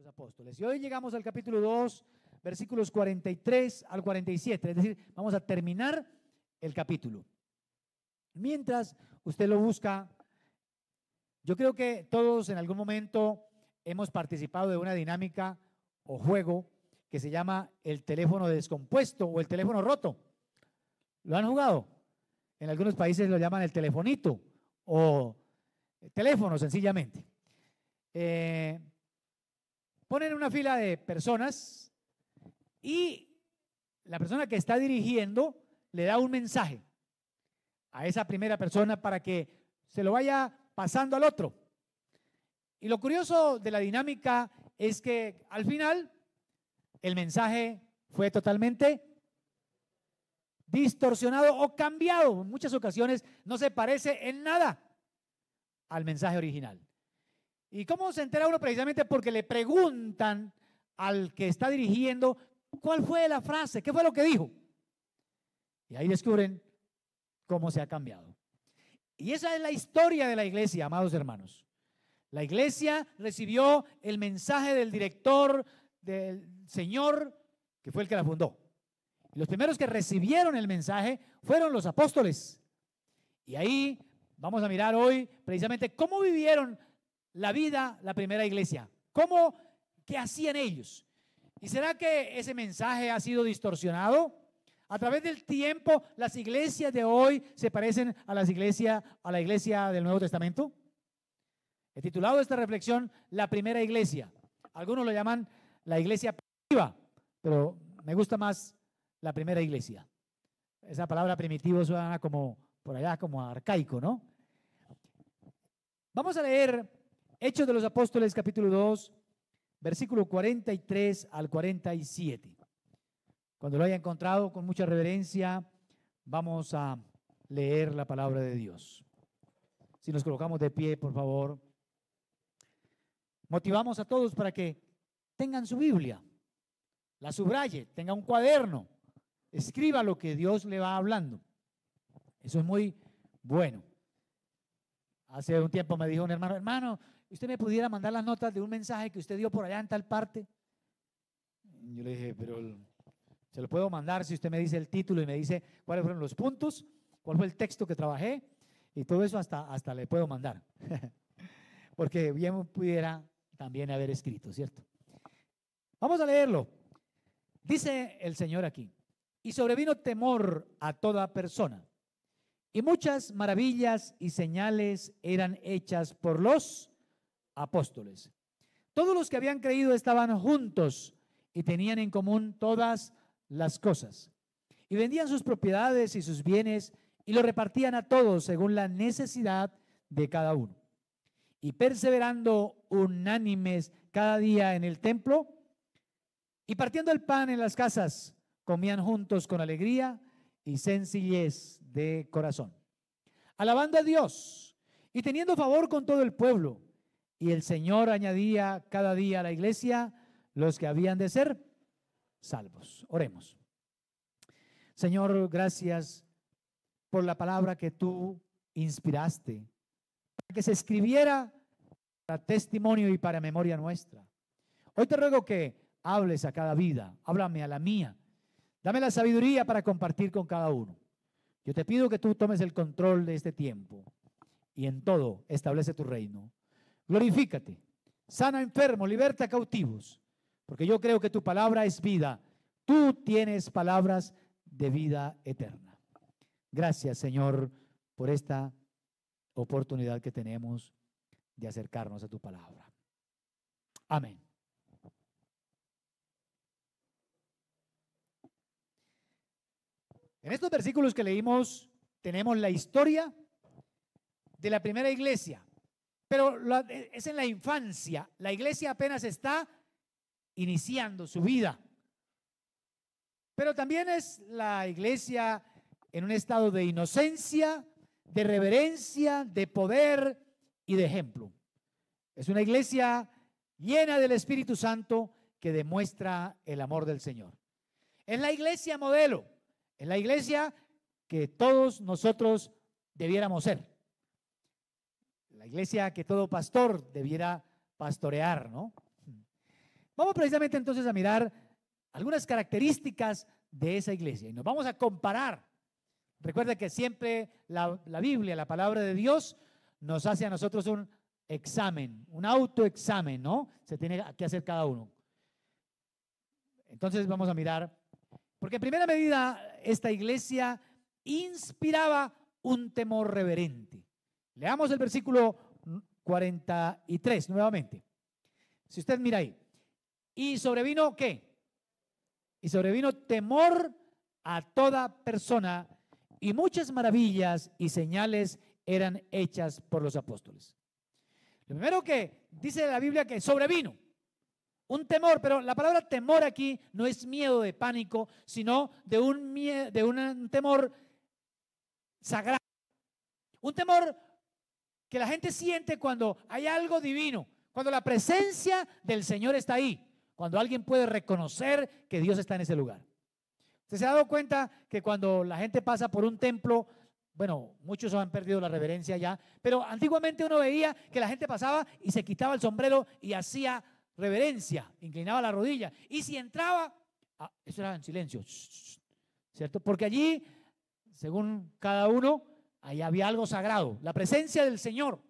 los apóstoles. Y hoy llegamos al capítulo 2, versículos 43 al 47, es decir, vamos a terminar el capítulo. Mientras usted lo busca, yo creo que todos en algún momento hemos participado de una dinámica o juego que se llama el teléfono descompuesto o el teléfono roto. ¿Lo han jugado? En algunos países lo llaman el telefonito o teléfono sencillamente. Ponen una fila de personas y la persona que está dirigiendo le da un mensaje a esa primera persona para que se lo vaya pasando al otro. Y lo curioso de la dinámica es que al final el mensaje fue totalmente distorsionado o cambiado. En muchas ocasiones no se parece en nada al mensaje original. ¿Y cómo se entera uno? Precisamente porque le preguntan al que está dirigiendo cuál fue la frase, qué fue lo que dijo. Y ahí descubren cómo se ha cambiado. Y esa es la historia de la iglesia, amados hermanos. La iglesia recibió el mensaje del director, del Señor, que fue el que la fundó. Y los primeros que recibieron el mensaje fueron los apóstoles. Y ahí vamos a mirar hoy precisamente cómo vivieron la vida la primera iglesia. ¿Qué hacían ellos? ¿Y será que ese mensaje ha sido distorsionado? A través del tiempo, las iglesias de hoy se parecen a la iglesia del Nuevo Testamento. He titulado esta reflexión La primera iglesia. Algunos lo llaman la iglesia primitiva, pero me gusta más la primera iglesia. Esa palabra primitivo suena como por allá, como arcaico, ¿no? Vamos a leer Hechos de los Apóstoles, capítulo 2, versículo 43 al 47. Cuando lo haya encontrado, con mucha reverencia, vamos a leer la palabra de Dios. Si nos colocamos de pie, por favor. Motivamos a todos para que tengan su Biblia, la subraye, tenga un cuaderno, escriba lo que Dios le va hablando. Eso es muy bueno. Hace un tiempo me dijo un hermano, ¿usted me pudiera mandar las notas de un mensaje que usted dio por allá en tal parte? Yo le dije, pero se lo puedo mandar si usted me dice el título y me dice cuáles fueron los puntos, cuál fue el texto que trabajé, y todo eso hasta le puedo mandar. Porque bien pudiera también haber escrito, ¿cierto? Vamos a leerlo. Dice el Señor aquí: y sobrevino temor a toda persona, y muchas maravillas y señales eran hechas por los apóstoles. Todos los que habían creído estaban juntos y tenían en común todas las cosas, y vendían sus propiedades y sus bienes y lo repartían a todos según la necesidad de cada uno. Y perseverando unánimes cada día en el templo y partiendo el pan en las casas, comían juntos con alegría y sencillez de corazón, alabando a Dios y teniendo favor con todo el pueblo. Y el Señor añadía cada día a la iglesia los que habían de ser salvos. Oremos. Señor, gracias por la palabra que tú inspiraste, para que se escribiera para testimonio y para memoria nuestra. Hoy te ruego que hables a cada vida, háblame a la mía. Dame la sabiduría para compartir con cada uno. Yo te pido que tú tomes el control de este tiempo y en todo establece tu reino. Glorifícate, sana enfermos, liberta cautivos, porque yo creo que tu palabra es vida. Tú tienes palabras de vida eterna. Gracias, Señor, por esta oportunidad que tenemos de acercarnos a tu palabra. Amén. En estos versículos que leímos tenemos la historia de la primera iglesia, pero es en la infancia. La iglesia apenas está iniciando su vida, pero también es la iglesia en un estado de inocencia, de reverencia, de poder y de ejemplo. Es una iglesia llena del Espíritu Santo que demuestra el amor del Señor. Es la iglesia modelo. Es la iglesia que todos nosotros debiéramos ser. La iglesia que todo pastor debiera pastorear, ¿no? Vamos precisamente entonces a mirar algunas características de esa iglesia y nos vamos a comparar. Recuerda que siempre la Biblia, la palabra de Dios, nos hace a nosotros un examen, un autoexamen, ¿no? Se tiene que hacer cada uno. Entonces vamos a mirar, porque en primera medida esta iglesia inspiraba un temor reverente. Leamos el versículo 43 nuevamente. Si usted mira ahí. ¿Y sobrevino qué? Y sobrevino temor a toda persona, y muchas maravillas y señales eran hechas por los apóstoles. Lo primero que dice la Biblia que sobrevino un temor, pero la palabra temor aquí no es miedo de pánico, sino de un temor sagrado. Un temor que la gente siente cuando hay algo divino, cuando la presencia del Señor está ahí, cuando alguien puede reconocer que Dios está en ese lugar. ¿Usted se ha dado cuenta que cuando la gente pasa por un templo, bueno, muchos han perdido la reverencia ya, pero antiguamente uno veía que la gente pasaba y se quitaba el sombrero y hacía reverencia, inclinaba la rodilla, y si entraba, eso era en silencio, ¿cierto? Porque allí, según cada uno, ahí había algo sagrado, la presencia del Señor.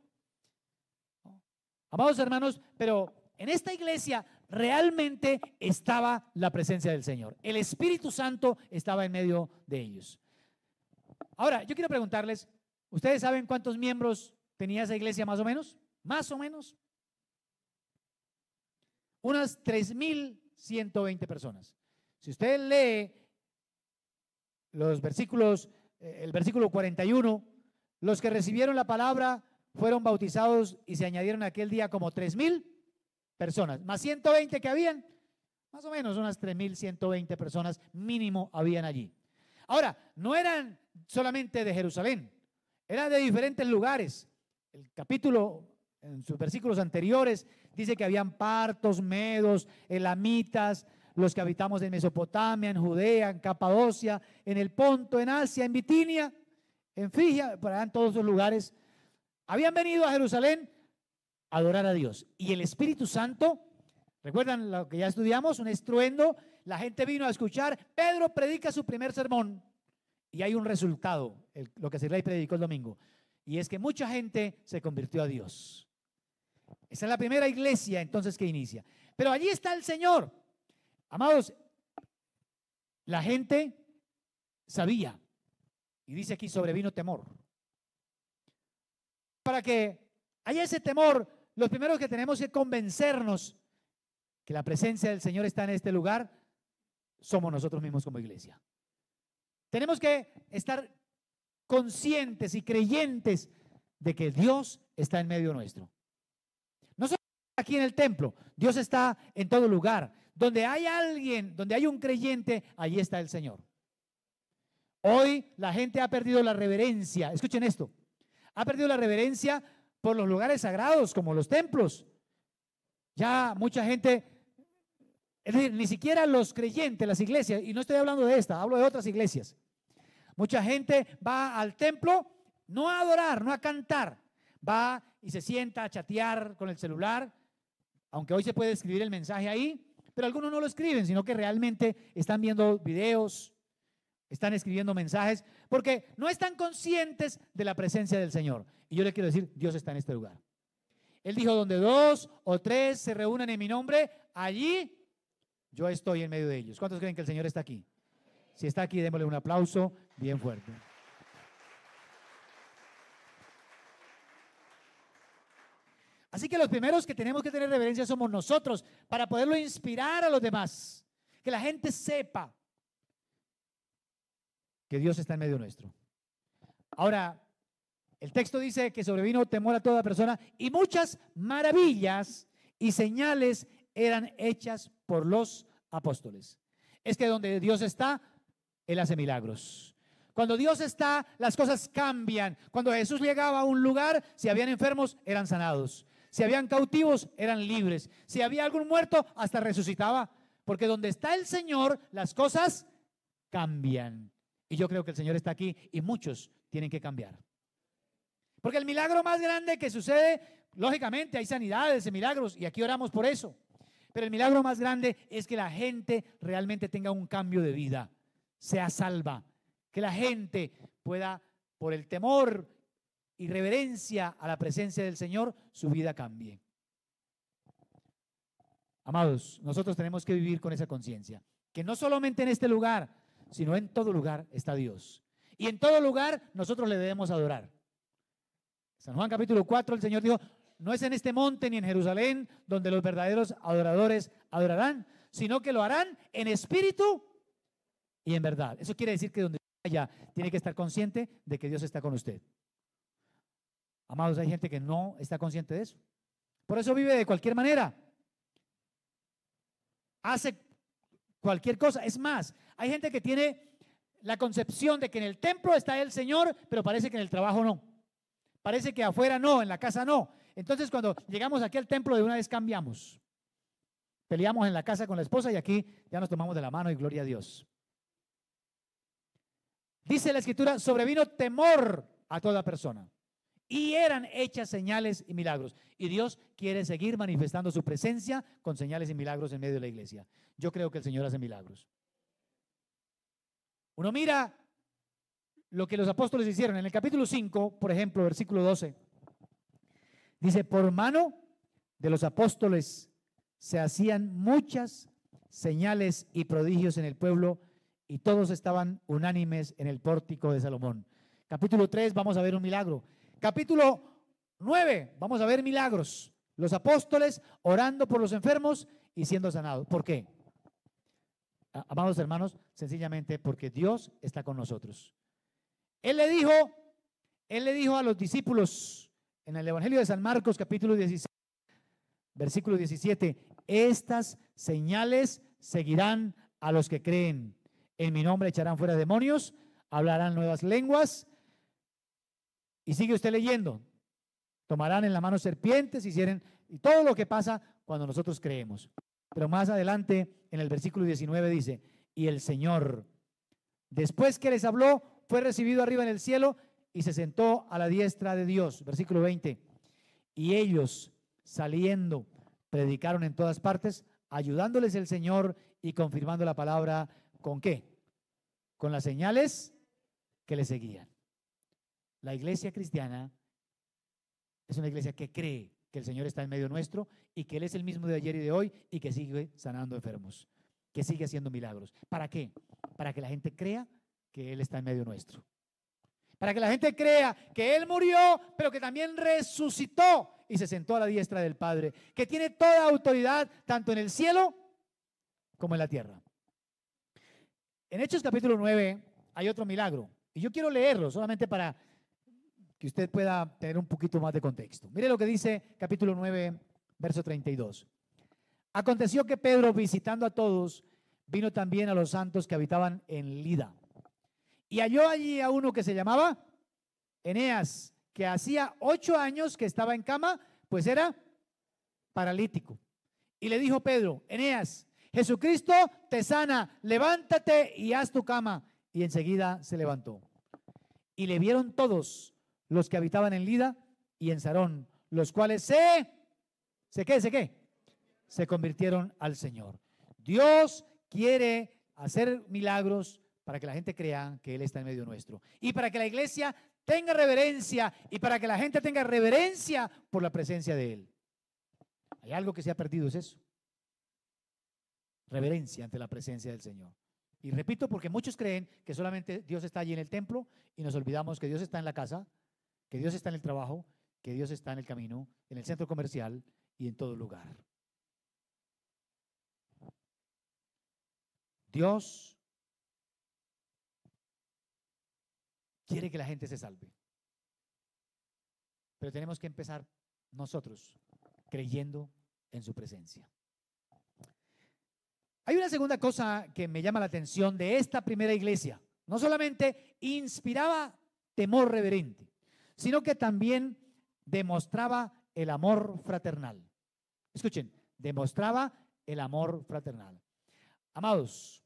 Amados hermanos, pero en esta iglesia realmente estaba la presencia del Señor. El Espíritu Santo estaba en medio de ellos. Ahora, yo quiero preguntarles, ¿ustedes saben cuántos miembros tenía esa iglesia más o menos? Más o menos. Unas 3.120 personas. Si usted lee los versículos, el versículo 41, los que recibieron la palabra fueron bautizados y se añadieron aquel día como 3.000 personas, más 120 que habían, más o menos unas 3.120 personas mínimo habían allí. Ahora, no eran solamente de Jerusalén, eran de diferentes lugares. El capítulo, en sus versículos anteriores, dice que habían partos, medos, elamitas, los que habitamos en Mesopotamia, en Judea, en Capadocia, en el Ponto, en Asia, en Bitinia, en Frigia, por allá en todos esos lugares, habían venido a Jerusalén a adorar a Dios. Y el Espíritu Santo, recuerdan lo que ya estudiamos, un estruendo, la gente vino a escuchar, Pedro predica su primer sermón y hay un resultado, lo que Sirley predicó el domingo, y es que mucha gente se convirtió a Dios. Esa es la primera iglesia entonces que inicia. Pero allí está el Señor. Amados, la gente sabía, y dice aquí sobrevino temor. Para que haya ese temor, los primeros que tenemos que convencernos que la presencia del Señor está en este lugar, somos nosotros mismos como iglesia. Tenemos que estar conscientes y creyentes de que Dios está en medio nuestro. No solo aquí en el templo, Dios está en todo lugar. Donde hay alguien, donde hay un creyente, allí está el Señor. Hoy la gente ha perdido la reverencia. Escuchen esto. Ha perdido la reverencia por los lugares sagrados como los templos. Ya mucha gente, es decir, ni siquiera los creyentes, las iglesias, y no estoy hablando de esta, hablo de otras iglesias. Mucha gente va al templo no a adorar, no a cantar, va y se sienta a chatear con el celular, aunque hoy se puede escribir el mensaje ahí, pero algunos no lo escriben, sino que realmente están viendo videos, están escribiendo mensajes, porque no están conscientes de la presencia del Señor. Y yo le quiero decir, Dios está en este lugar. Él dijo, donde 2 o 3 se reúnen en mi nombre, allí yo estoy en medio de ellos. ¿Cuántos creen que el Señor está aquí? Si está aquí, démosle un aplauso bien fuerte. Así que los primeros que tenemos que tener reverencia somos nosotros para poderlo inspirar a los demás. Que la gente sepa que Dios está en medio nuestro. Ahora, el texto dice que sobrevino temor a toda persona y muchas maravillas y señales eran hechas por los apóstoles. Es que donde Dios está, Él hace milagros. Cuando Dios está, las cosas cambian. Cuando Jesús llegaba a un lugar, si habían enfermos, eran sanados. Si habían cautivos, eran libres. Si había algún muerto, hasta resucitaba. Porque donde está el Señor, las cosas cambian. Y yo creo que el Señor está aquí y muchos tienen que cambiar. Porque el milagro más grande que sucede, lógicamente hay sanidades y milagros y aquí oramos por eso. Pero el milagro más grande es que la gente realmente tenga un cambio de vida, sea salva, que la gente pueda, por el temor y reverencia a la presencia del Señor, su vida cambie. Amados, nosotros tenemos que vivir con esa conciencia, que no solamente en este lugar, sino en todo lugar está Dios. Y en todo lugar nosotros le debemos adorar. San Juan capítulo 4, el Señor dijo, no es en este monte ni en Jerusalén donde los verdaderos adoradores adorarán, sino que lo harán en espíritu y en verdad. Eso quiere decir que donde vaya tiene que estar consciente de que Dios está con usted. Amados, hay gente que no está consciente de eso. Por eso vive de cualquier manera. Hace cualquier cosa. Es más, hay gente que tiene la concepción de que en el templo está el Señor, pero parece que en el trabajo no. Parece que afuera no, en la casa no. Entonces cuando llegamos aquí al templo de una vez cambiamos. Peleamos en la casa con la esposa y aquí ya nos tomamos de la mano y gloria a Dios. Dice la Escritura, sobrevino temor a toda persona y eran hechas señales y milagros. Y Dios quiere seguir manifestando su presencia con señales y milagros en medio de la iglesia. Yo creo que el Señor hace milagros. Uno mira lo que los apóstoles hicieron. En el capítulo 5, por ejemplo, versículo 12, dice, por mano de los apóstoles se hacían muchas señales y prodigios en el pueblo y todos estaban unánimes en el pórtico de Salomón. Capítulo 3, vamos a ver un milagro. Capítulo 9, vamos a ver milagros. Los apóstoles orando por los enfermos y siendo sanados. ¿Por qué? Amados hermanos, sencillamente porque Dios está con nosotros. Él le dijo a los discípulos en el Evangelio de San Marcos, capítulo 16, versículo 17, estas señales seguirán a los que creen. En mi nombre echarán fuera demonios, hablarán nuevas lenguas. Y sigue usted leyendo. Tomarán en la mano serpientes y todo lo que pasa cuando nosotros creemos. Pero más adelante, en el versículo 19 dice, y el Señor, después que les habló, fue recibido arriba en el cielo y se sentó a la diestra de Dios. Versículo 20. Y ellos, saliendo, predicaron en todas partes, ayudándoles el Señor y confirmando la palabra. ¿Con qué? Con las señales que le seguían. La iglesia cristiana es una iglesia que cree que el Señor está en medio nuestro y que Él es el mismo de ayer y de hoy y que sigue sanando enfermos, que sigue haciendo milagros. ¿Para qué? Para que la gente crea que Él está en medio nuestro. Para que la gente crea que Él murió, pero que también resucitó y se sentó a la diestra del Padre, que tiene toda autoridad tanto en el cielo como en la tierra. En Hechos capítulo 9 hay otro milagro y yo quiero leerlo solamente para que usted pueda tener un poquito más de contexto. Mire lo que dice capítulo 9, verso 32. Aconteció que Pedro, visitando a todos, vino también a los santos que habitaban en Lida. Y halló allí a uno que se llamaba Eneas, que hacía 8 años que estaba en cama, pues era paralítico. Y le dijo Pedro, Eneas, Jesucristo te sana, levántate y haz tu cama. Y enseguida se levantó. Y le vieron todos los que habitaban en Lida y en Sarón, los cuales se convirtieron al Señor. Dios quiere hacer milagros para que la gente crea que Él está en medio nuestro y para que la iglesia tenga reverencia y para que la gente tenga reverencia por la presencia de Él. Hay algo que se ha perdido, es eso. Reverencia ante la presencia del Señor. Y repito, porque muchos creen que solamente Dios está allí en el templo y nos olvidamos que Dios está en la casa, que Dios está en el trabajo, que Dios está en el camino, en el centro comercial y en todo lugar. Dios quiere que la gente se salve. Pero tenemos que empezar nosotros creyendo en su presencia. Hay una segunda cosa que me llama la atención de esta primera iglesia. No solamente inspiraba temor reverente, sino que también demostraba el amor fraternal. Escuchen, demostraba el amor fraternal. Amados,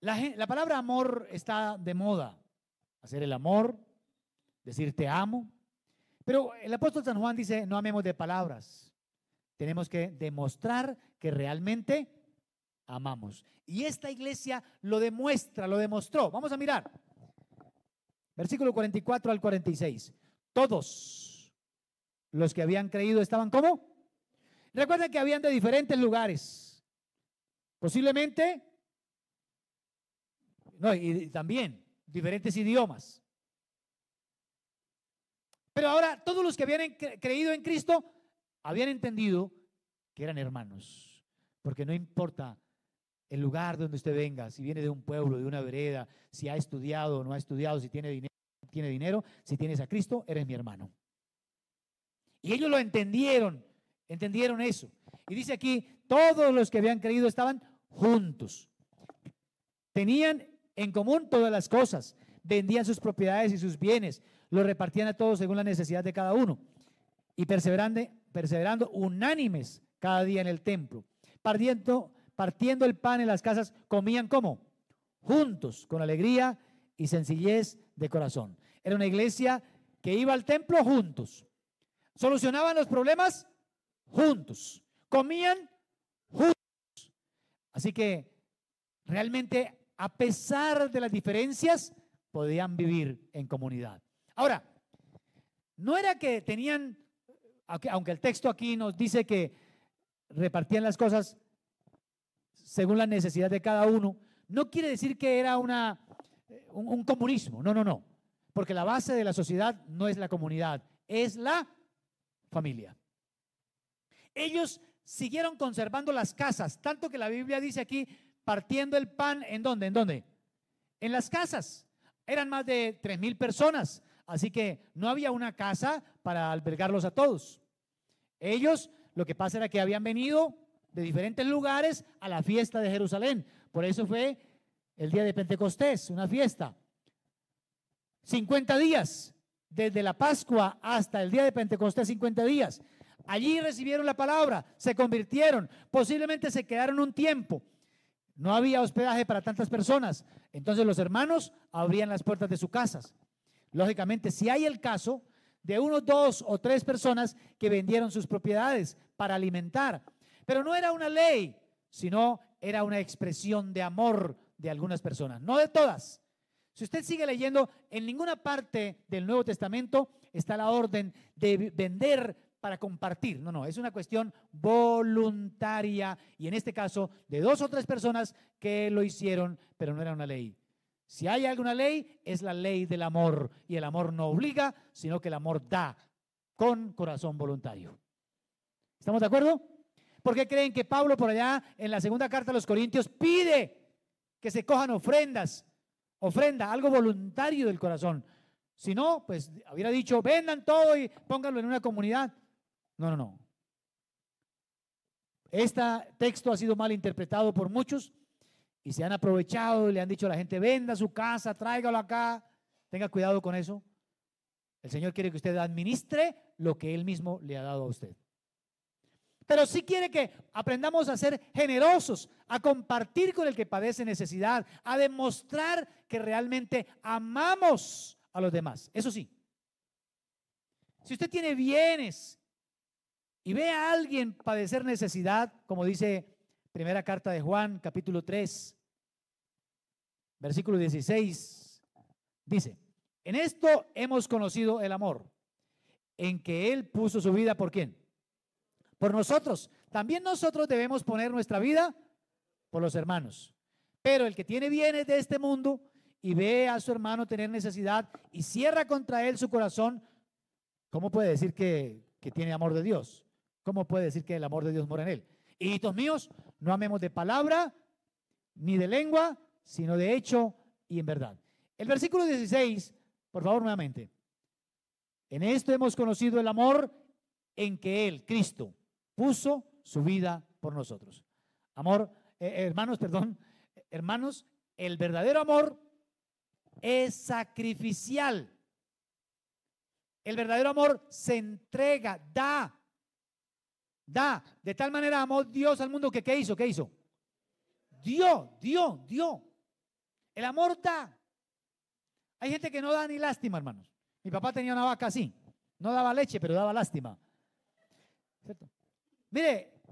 la palabra amor está de moda. Hacer el amor, decir te amo. Pero el apóstol San Juan dice, no amemos de palabras, tenemos que demostrar que realmente amamos. Y esta iglesia lo demuestra, lo demostró. Vamos a mirar. Versículo 44 al 46. Todos los que habían creído estaban ¿cómo? Recuerden que habían de diferentes lugares. Posiblemente, no, y también diferentes idiomas. Pero ahora todos los que habían creído en Cristo habían entendido que eran hermanos. Porque no importa el lugar donde usted venga, si viene de un pueblo, de una vereda, si ha estudiado o no ha estudiado, si tiene dinero, si tienes a Cristo, eres mi hermano. Y ellos lo entendieron eso. Y dice aquí, todos los que habían creído estaban juntos. Tenían en común todas las cosas, vendían sus propiedades y sus bienes, los repartían a todos según la necesidad de cada uno. Y perseverando unánimes cada día en el templo, partiendo el pan en las casas, comían ¿cómo? Juntos, con alegría y sencillez de corazón. Era una iglesia que iba al templo juntos, solucionaban los problemas juntos, comían juntos. Así que realmente, a pesar de las diferencias, podían vivir en comunidad. Ahora, no era que tenían, aunque el texto aquí nos dice que repartían las cosas según la necesidad de cada uno, no quiere decir que era un comunismo. No. Porque la base de la sociedad no es la comunidad, es la familia. Ellos siguieron conservando las casas, tanto que la Biblia dice aquí, partiendo el pan, ¿en dónde? ¿En dónde? En las casas. Eran más de 3,000 personas, así que no había una casa para albergarlos a todos. Ellos, lo que pasa era que habían venido de diferentes lugares a la fiesta de Jerusalén. Por eso fue el día de Pentecostés, una fiesta. 50 días, desde la Pascua hasta el día de Pentecostés, 50 días. Allí recibieron la palabra, se convirtieron, posiblemente se quedaron un tiempo. No había hospedaje para tantas personas. Entonces los hermanos abrían las puertas de sus casas. Lógicamente, si hay el caso de unos 2 o 3 personas que vendieron sus propiedades para alimentar. Pero no era una ley, sino era una expresión de amor de algunas personas, no de todas. Si usted sigue leyendo, en ninguna parte del Nuevo Testamento está la orden de vender para compartir. No, es una cuestión voluntaria y en este caso de 2 o 3 personas que lo hicieron, pero no era una ley. Si hay alguna ley, es la ley del amor y el amor no obliga, sino que el amor da con corazón voluntario. ¿Estamos de acuerdo? ¿Por qué creen que Pablo por allá en la segunda carta a los Corintios pide que se cojan ofrenda, algo voluntario del corazón? Si no, pues hubiera dicho, vendan todo y pónganlo en una comunidad. No. Este texto ha sido mal interpretado por muchos y se han aprovechado y le han dicho a la gente, venda su casa, tráigalo acá. Tenga cuidado con eso. El Señor quiere que usted administre lo que Él mismo le ha dado a usted. Pero sí quiere que aprendamos a ser generosos, a compartir con el que padece necesidad, a demostrar que realmente amamos a los demás. Eso sí, si usted tiene bienes y ve a alguien padecer necesidad, como dice primera carta de Juan, capítulo 3, versículo 16, dice, en esto hemos conocido el amor, en que Él puso su vida, ¿por quién? Por nosotros. También nosotros debemos poner nuestra vida por los hermanos. Pero el que tiene bienes de este mundo y ve a su hermano tener necesidad y cierra contra él su corazón, ¿cómo puede decir que tiene amor de Dios? ¿Cómo puede decir que el amor de Dios mora en él? Hijitos míos, no amemos de palabra ni de lengua, sino de hecho y en verdad. El versículo 16, por favor, nuevamente. En esto hemos conocido el amor en que Él, Cristo, puso su vida por nosotros. Hermanos, el verdadero amor es sacrificial. El verdadero amor se entrega, da. De tal manera amó Dios al mundo que ¿qué hizo? Dio. El amor da. Hay gente que no da ni lástima, hermanos. Mi papá tenía una vaca así. No daba leche, pero daba lástima. ¿Cierto? Mire,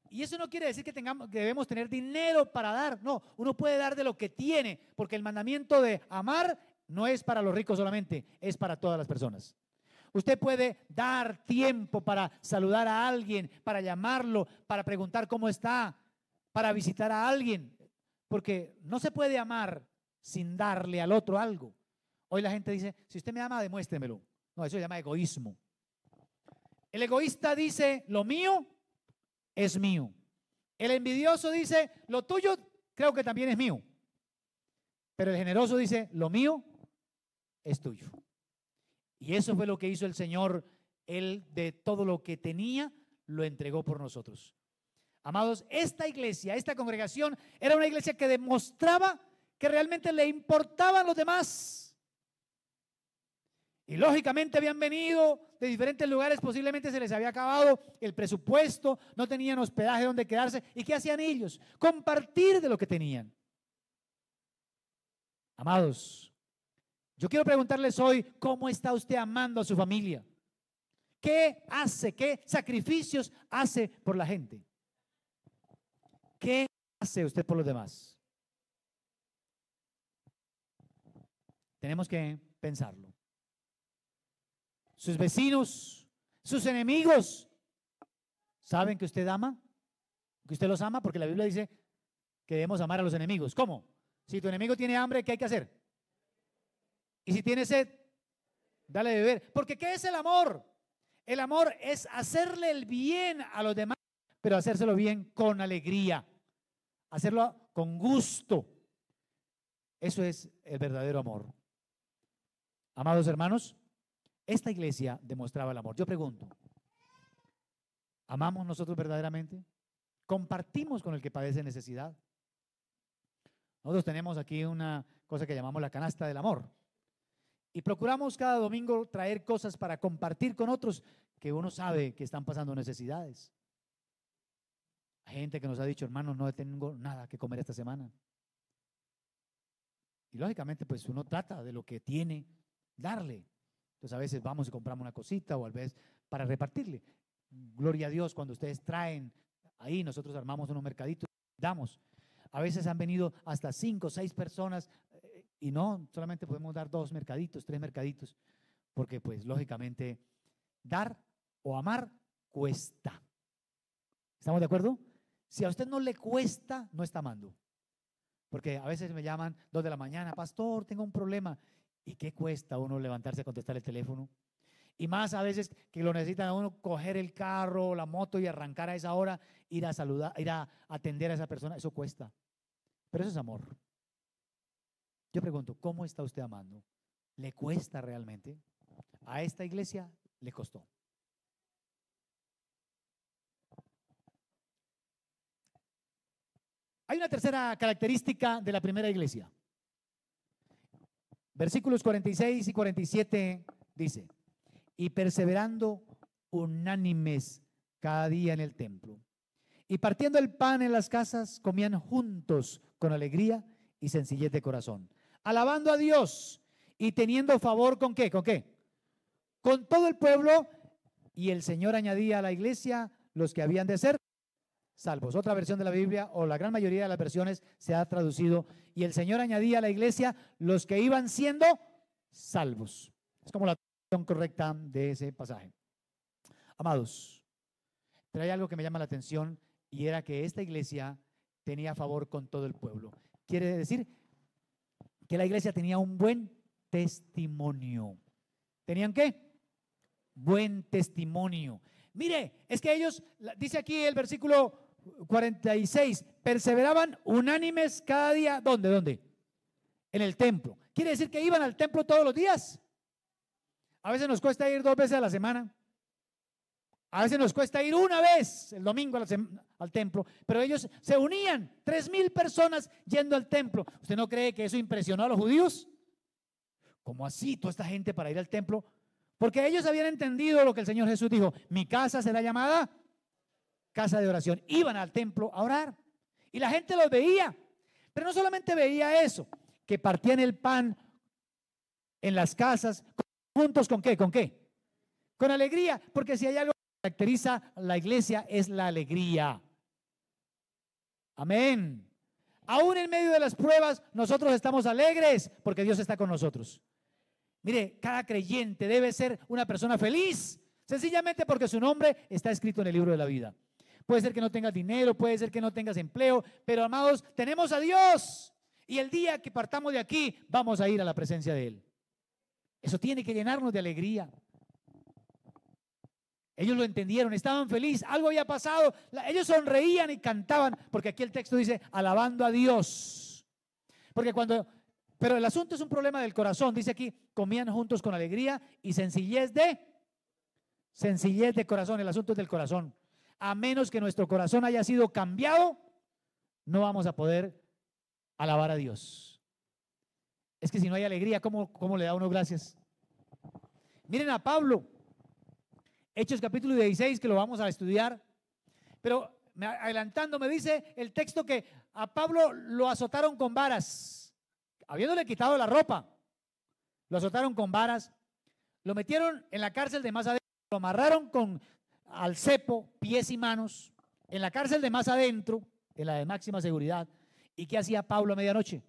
y eso no quiere decir que debemos tener dinero para dar. No, uno puede dar de lo que tiene, porque el mandamiento de amar no es para los ricos solamente, es para todas las personas. Usted puede dar tiempo para saludar a alguien, para llamarlo, para preguntar cómo está, para visitar a alguien, porque no se puede amar sin darle al otro algo. Hoy la gente dice, si usted me ama, demuéstremelo. No, eso se llama egoísmo. El egoísta dice, lo mío es mío. El envidioso dice, lo tuyo creo que también es mío. Pero el generoso dice, lo mío es tuyo. Y eso fue lo que hizo el Señor. Él de todo lo que tenía lo entregó por nosotros. Amados, esta iglesia, esta congregación era una iglesia que demostraba que realmente le importaban los demás. Y lógicamente habían venido de diferentes lugares, posiblemente se les había acabado el presupuesto, no tenían hospedaje donde quedarse. ¿Y qué hacían ellos? Compartir de lo que tenían. Amados, yo quiero preguntarles hoy, ¿cómo está usted amando a su familia? ¿Qué hace? ¿Qué sacrificios hace por la gente? ¿Qué hace usted por los demás? Tenemos que pensarlo. Sus vecinos, sus enemigos, ¿saben que usted ama? Que usted los ama, porque la Biblia dice que debemos amar a los enemigos. ¿Cómo? Si tu enemigo tiene hambre, ¿qué hay que hacer? Y si tiene sed, dale de beber. Porque ¿qué es el amor? El amor es hacerle el bien a los demás, pero hacérselo bien con alegría, hacerlo con gusto. Eso es el verdadero amor. Amados hermanos, esta iglesia demostraba el amor. Yo pregunto, ¿amamos nosotros verdaderamente? ¿Compartimos con el que padece necesidad? Nosotros tenemos aquí una cosa que llamamos la canasta del amor. Y procuramos cada domingo traer cosas para compartir con otros que uno sabe que están pasando necesidades. Hay gente que nos ha dicho, hermano, no tengo nada que comer esta semana. Y lógicamente, pues uno trata de lo que tiene, darle. Entonces a veces vamos y compramos una cosita o a veces para repartirle. Gloria a Dios, cuando ustedes traen ahí, nosotros armamos unos mercaditos, damos. A veces han venido hasta 5 o 6 personas y no, solamente podemos dar 2 mercaditos, 3 mercaditos, porque pues lógicamente dar o amar cuesta. ¿Estamos de acuerdo? Si a usted no le cuesta, no está amando. Porque a veces me llaman 2 de la mañana, pastor, tengo un problema. ¿Y qué cuesta a uno levantarse a contestar el teléfono? Y más a veces que lo necesitan a uno coger el carro, la moto y arrancar a esa hora, ir a saludar, ir a atender a esa persona, eso cuesta. Pero eso es amor. Yo pregunto, ¿cómo está usted amando? ¿Le cuesta realmente? A esta iglesia le costó. Hay una tercera característica de la primera iglesia. Versículos 46 y 47 dice, y perseverando unánimes cada día en el templo, y partiendo el pan en las casas, comían juntos con alegría y sencillez de corazón, alabando a Dios y teniendo favor ¿con qué? ¿Con qué? Con todo el pueblo, y el Señor añadía a la iglesia los que habían de ser salvos. Otra versión de la Biblia, o la gran mayoría de las versiones, se ha traducido, y el Señor añadía a la iglesia los que iban siendo salvos. Es como la traducción correcta de ese pasaje. Amados, pero hay algo que me llama la atención, y era que esta iglesia tenía favor con todo el pueblo. Quiere decir que la iglesia tenía un buen testimonio. ¿Tenían qué? Buen testimonio. Mire, es que ellos, dice aquí el versículo 46, perseveraban unánimes cada día. ¿Dónde? ¿Dónde? En el templo. Quiere decir que iban al templo todos los días. A veces nos cuesta ir 2 veces a la semana. A veces nos cuesta ir una vez el domingo al templo, pero ellos se unían, 3,000 personas yendo al templo. ¿Usted no cree que eso impresionó a los judíos? ¿Cómo así toda esta gente para ir al templo? Porque ellos habían entendido lo que el Señor Jesús dijo, mi casa será llamada casa de oración. Iban al templo a orar y la gente los veía, pero no solamente veía eso, que partían el pan en las casas, juntos ¿con qué? ¿Con qué? Con alegría, porque si hay algo caracteriza la iglesia es la alegría. Amén. Aún en medio de las pruebas, nosotros estamos alegres porque Dios está con nosotros. Mire, cada creyente debe ser una persona feliz, sencillamente porque su nombre está escrito en el libro de la vida. Puede ser que no tengas dinero, puede ser que no tengas empleo, pero amados, tenemos a Dios. Y el día que partamos de aquí, vamos a ir a la presencia de Él. Eso tiene que llenarnos de alegría. Ellos lo entendieron, estaban felices, algo había pasado, ellos sonreían y cantaban, porque aquí el texto dice, alabando a Dios. Pero el asunto es un problema del corazón, dice aquí, comían juntos con alegría y sencillez de corazón, el asunto es del corazón. A menos que nuestro corazón haya sido cambiado, no vamos a poder alabar a Dios. Es que si no hay alegría, ¿cómo le da uno gracias? Miren a Pablo, Hechos capítulo 16, que lo vamos a estudiar, pero adelantando me dice el texto que a Pablo lo azotaron con varas, habiéndole quitado la ropa, lo azotaron con varas, lo metieron en la cárcel de más adentro, lo amarraron al cepo, pies y manos, en la cárcel de más adentro, en la de máxima seguridad. ¿Y qué hacía Pablo a medianoche?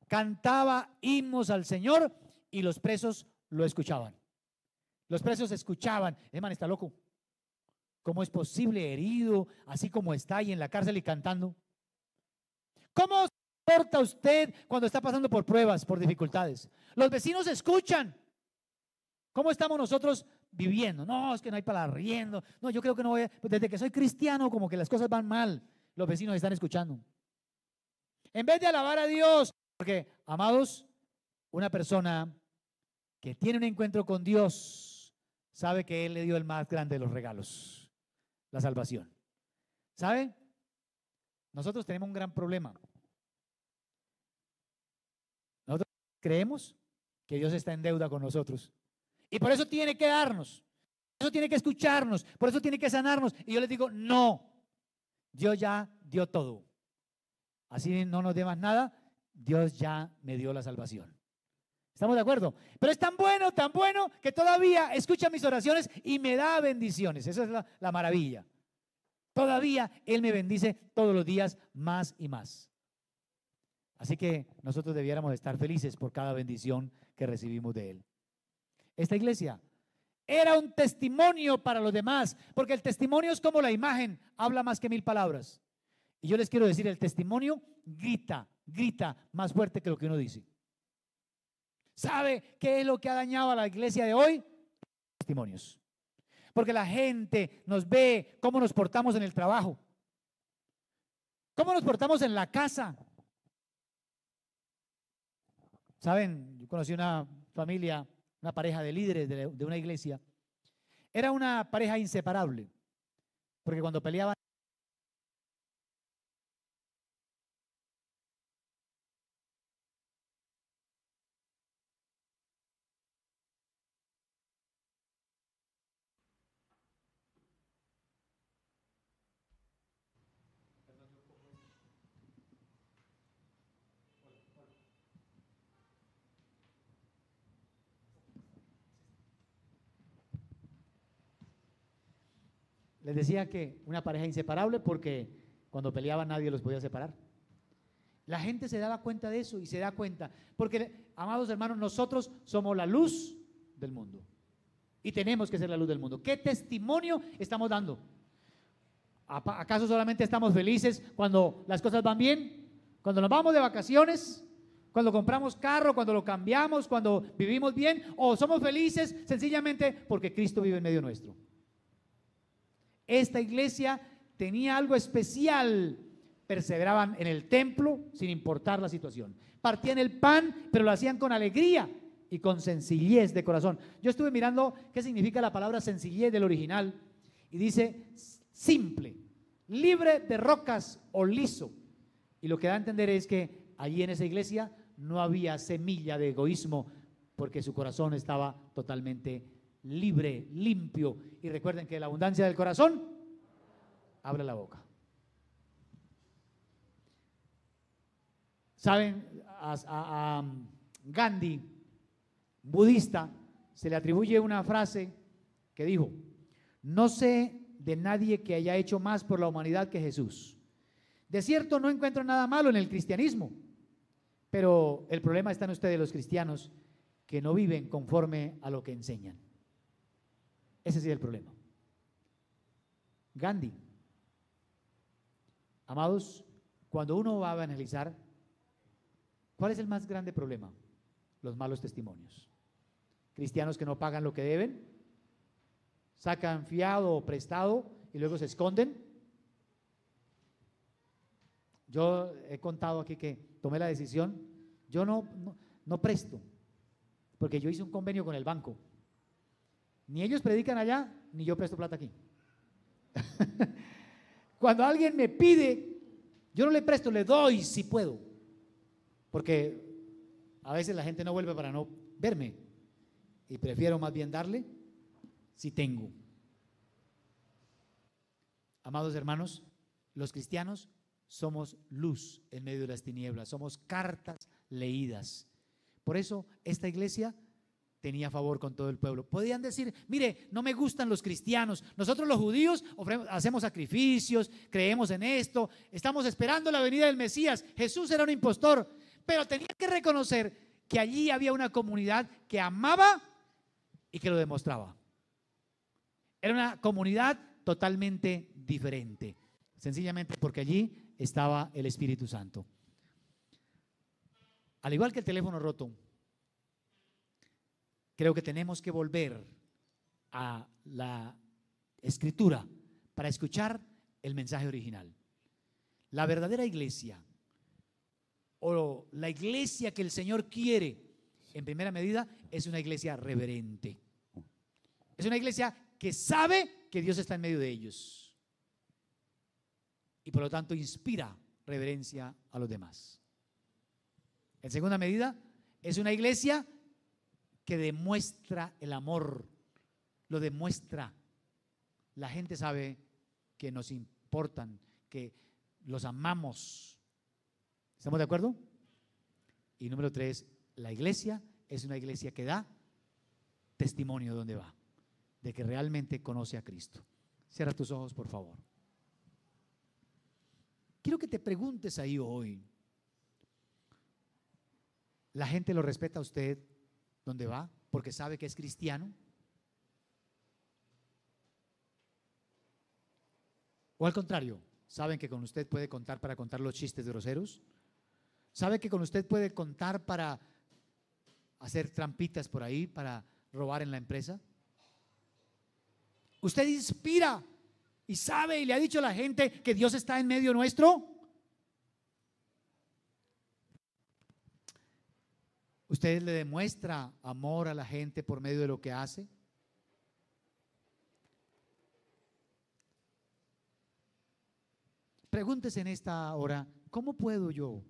Cantaba himnos al Señor y los presos lo escuchaban. Los presos escuchaban, man, está loco. ¿Cómo es posible herido, así como está ahí en la cárcel y cantando? ¿Cómo se comporta usted cuando está pasando por pruebas, por dificultades? Los vecinos escuchan. ¿Cómo estamos nosotros viviendo? No, es que no hay para arriendo. No, yo creo que no voy a, pues desde que soy cristiano, como que las cosas van mal. Los vecinos están escuchando. En vez de alabar a Dios, porque, amados, una persona que tiene un encuentro con Dios sabe que Él le dio el más grande de los regalos, la salvación. ¿Sabe? Nosotros tenemos un gran problema. Nosotros creemos que Dios está en deuda con nosotros. Y por eso tiene que darnos, por eso tiene que escucharnos, por eso tiene que sanarnos. Y yo les digo, no, Dios ya dio todo. Así no nos dé más nada, Dios ya me dio la salvación. ¿Estamos de acuerdo? Pero es tan bueno que todavía escucha mis oraciones y me da bendiciones. Esa es la maravilla. Todavía Él me bendice todos los días más y más. Así que nosotros debiéramos estar felices por cada bendición que recibimos de Él. Esta iglesia era un testimonio para los demás, porque el testimonio es como la imagen, habla más que 1000 palabras. Y yo les quiero decir, el testimonio grita más fuerte que lo que uno dice. ¿Sabe qué es lo que ha dañado a la iglesia de hoy? Testimonios. Porque la gente nos ve cómo nos portamos en el trabajo, cómo nos portamos en la casa. ¿Saben? Yo conocí una familia, una pareja de líderes de una iglesia. Era una pareja inseparable, porque cuando peleaban, les decía que una pareja inseparable porque cuando peleaban nadie los podía separar. La gente se daba cuenta de eso y se da cuenta, porque, amados hermanos, nosotros somos la luz del mundo y tenemos que ser la luz del mundo. ¿Qué testimonio estamos dando? ¿Acaso solamente estamos felices cuando las cosas van bien? Cuando nos vamos de vacaciones, cuando compramos carro, cuando lo cambiamos, cuando vivimos bien, o somos felices sencillamente porque Cristo vive en medio nuestro. Esta iglesia tenía algo especial. Perseveraban en el templo sin importar la situación. Partían el pan, pero lo hacían con alegría y con sencillez de corazón. Yo estuve mirando qué significa la palabra sencillez del original y dice simple, libre de rocas o liso. Y lo que da a entender es que allí en esa iglesia no había semilla de egoísmo, porque su corazón estaba totalmente libre, limpio. Y recuerden que la abundancia del corazón abre la boca. Saben, a Gandhi, budista, se le atribuye una frase que dijo: No sé de nadie que haya hecho más por la humanidad que Jesús. De cierto, no encuentro nada malo en el cristianismo, pero el problema está en ustedes los cristianos que no viven conforme a lo que enseñan. Ese sí es el problema. Gandhi. Amados, cuando uno va a evangelizar, ¿cuál es el más grande problema? Los malos testimonios. Cristianos que no pagan lo que deben, sacan fiado o prestado y luego se esconden. Yo he contado aquí que tomé la decisión, yo no presto, porque yo hice un convenio con el banco. Ni ellos predican allá, ni yo presto plata aquí. Cuando alguien me pide, yo no le presto, le doy si puedo, porque a veces la gente no vuelve para no verme y prefiero más bien darle si tengo. Amados hermanos, los cristianos somos luz en medio de las tinieblas, somos cartas leídas. Por eso esta iglesia tenía favor con todo el pueblo. Podían decir, mire, no me gustan los cristianos, nosotros los judíos hacemos sacrificios, creemos en esto, estamos esperando la venida del Mesías, Jesús era un impostor, pero tenía que reconocer que allí había una comunidad que amaba y que lo demostraba. Era una comunidad totalmente diferente, sencillamente porque allí estaba el Espíritu Santo. Al igual que el teléfono roto, creo que tenemos que volver a la Escritura para escuchar el mensaje original. La verdadera iglesia, o la iglesia que el Señor quiere, en primera medida, es una iglesia reverente. Es una iglesia que sabe que Dios está en medio de ellos y por lo tanto inspira reverencia a los demás. En segunda medida, es una iglesia que demuestra el amor, lo demuestra. La gente sabe que nos importan, que los amamos. ¿Estamos de acuerdo? Y número 3, la iglesia es una iglesia que da testimonio de dónde va, de que realmente conoce a Cristo. Cierra tus ojos, por favor. Quiero que te preguntes ahí hoy, ¿la gente lo respeta a usted donde va porque sabe que es cristiano? ¿O al contrario, saben que con usted puede contar para contar los chistes groseros? ¿Sabe que con usted puede contar para hacer trampitas por ahí, para robar en la empresa? ¿Usted inspira y sabe y le ha dicho a la gente que Dios está en medio nuestro? ¿Usted le demuestra amor a la gente por medio de lo que hace? Pregúntese en esta hora, ¿cómo puedo yo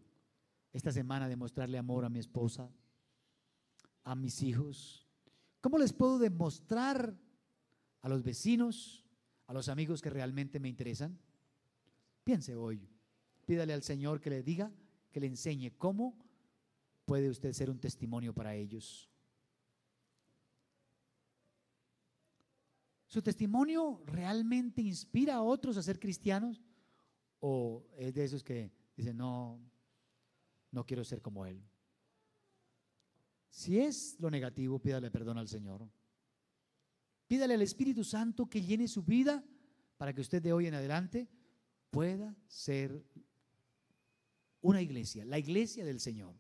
esta semana demostrarle amor a mi esposa, a mis hijos? ¿Cómo les puedo demostrar a los vecinos, a los amigos que realmente me interesan? Piense hoy, pídale al Señor que le diga, que le enseñe cómo puede usted ser un testimonio para ellos. ¿Su testimonio realmente inspira a otros a ser cristianos? ¿O es de esos que dicen, no quiero ser como él? Si es lo negativo, pídale perdón al Señor. Pídale al Espíritu Santo que llene su vida para que usted de hoy en adelante pueda ser una iglesia, la iglesia del Señor,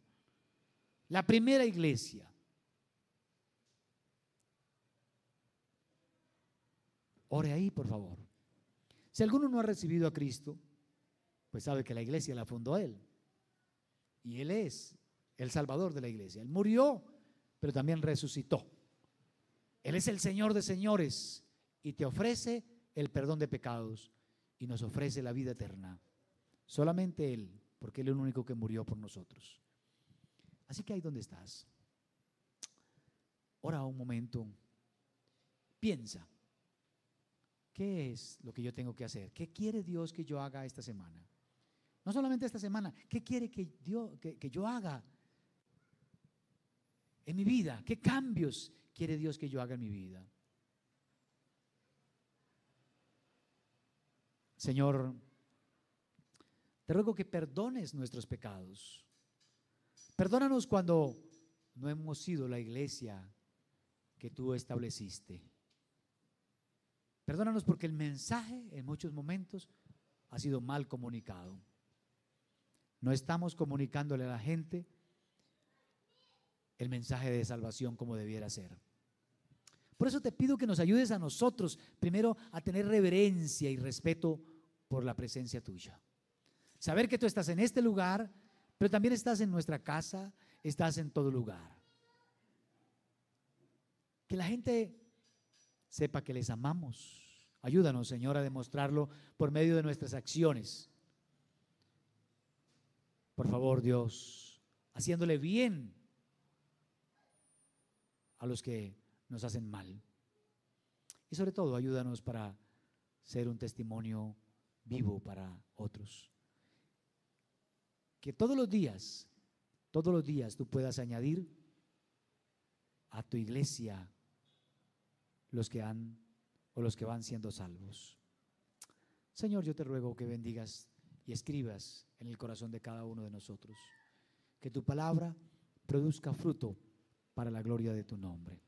la primera iglesia. Ore ahí, por favor. Si alguno no ha recibido a Cristo, pues sabe que la iglesia la fundó Él. Y Él es el Salvador de la iglesia. Él murió, pero también resucitó. Él es el Señor de señores y te ofrece el perdón de pecados y nos ofrece la vida eterna. Solamente Él, porque Él es el único que murió por nosotros. Así que ahí donde estás, ora un momento, piensa, ¿qué es lo que yo tengo que hacer? ¿Qué quiere Dios que yo haga esta semana? No solamente esta semana, ¿qué quiere que yo haga en mi vida? ¿Qué cambios quiere Dios que yo haga en mi vida? Señor, te ruego que perdones nuestros pecados. Perdónanos cuando no hemos sido la iglesia que tú estableciste. Perdónanos porque el mensaje en muchos momentos ha sido mal comunicado. No estamos comunicándole a la gente el mensaje de salvación como debiera ser. Por eso te pido que nos ayudes a nosotros, primero, a tener reverencia y respeto por la presencia tuya. Saber que tú estás en este lugar, pero también estás en nuestra casa, estás en todo lugar. Que la gente sepa que les amamos. Ayúdanos, Señor, a demostrarlo por medio de nuestras acciones. Por favor, Dios, haciéndole bien a los que nos hacen mal. Y sobre todo, ayúdanos para ser un testimonio vivo para otros. Que todos los días tú puedas añadir a tu iglesia los que van siendo salvos. Señor, yo te ruego que bendigas y escribas en el corazón de cada uno de nosotros, que tu palabra produzca fruto para la gloria de tu nombre.